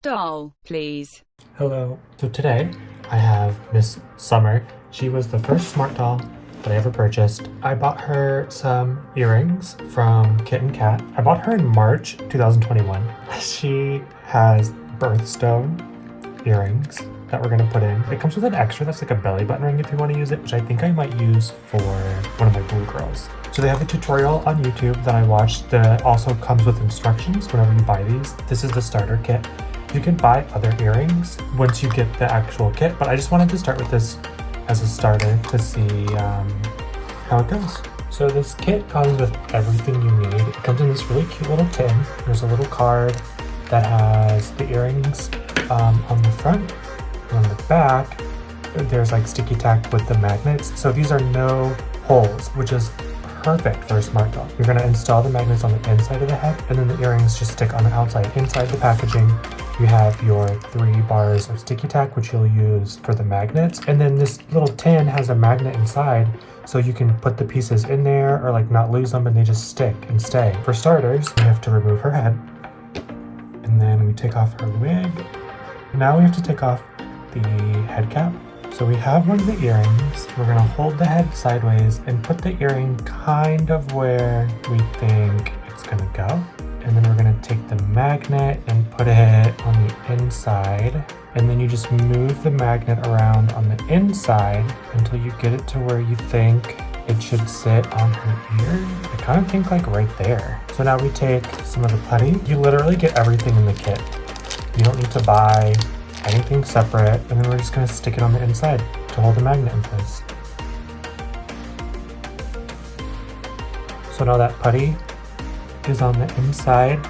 Doll, please. Hello. So today I have Miss Summer. She was the first smart doll that I ever purchased. I bought her some earrings from KitNKat. I bought her in March 2021. She has birthstone earrings that we're gonna put in. It comes with an extra that's like a belly button ring if you want to use it, which I think I might use for one of my blue girls. So they have a tutorial on YouTube that I watched that also comes with instructions whenever you buy these. This is the starter kit. You can buy other earrings once you get the actual kit, but I just wanted to start with this as a starter to see how it goes. So this kit comes with everything you need. It comes in this really cute little tin. There's a little card that has the earrings on the front, and on the back there's like sticky tack with the magnets. So these are no holes, which is perfect for a smart doll. You're gonna install the magnets on the inside of the head, and then the earrings just stick on the outside. Inside the packaging, you have your 3 bars of sticky tack, which you'll use for the magnets. And then this little tin has a magnet inside, so you can put the pieces in there or like not lose them and they just stick and stay. For starters, we have to remove her head. And then we take off her wig. Now we have to take off the head cap. So we have one of the earrings. We're gonna hold the head sideways and put the earring kind of where we think it's gonna go. And then we're gonna take the magnet and put it on the inside. And then you just move the magnet around on the inside until you get it to where you think it should sit on her ear. I kind of think like right there. So now we take some of the putty. You literally get everything in the kit. You don't need to buy anything separate, and then we're just going to stick it on the inside to hold the magnet in place. So now that putty is on the inside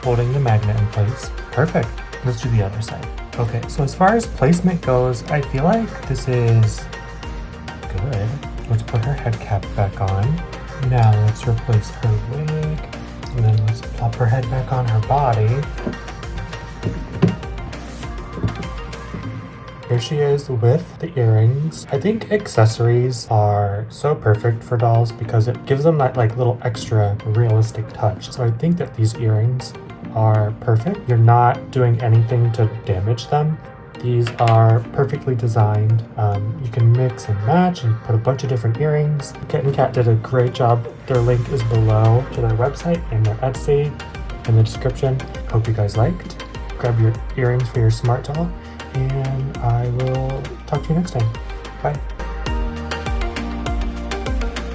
holding the magnet in place. Perfect. Let's do the other side. Okay, so as far as placement goes, I feel like this is good. Let's put her head cap back on. Now let's replace her wig, and then let's plop her head back on her body. Here she is with the earrings. I think accessories are so perfect for dolls because it gives them that like little extra realistic touch. So I think that these earrings are perfect. You're not doing anything to damage them. These are perfectly designed. You can mix and match and put a bunch of different earrings. KitNKat did a great job. Their link is below to their website and their Etsy in the description. Hope you guys liked. Grab your earrings for your smart doll, and I will talk to you next time. Bye.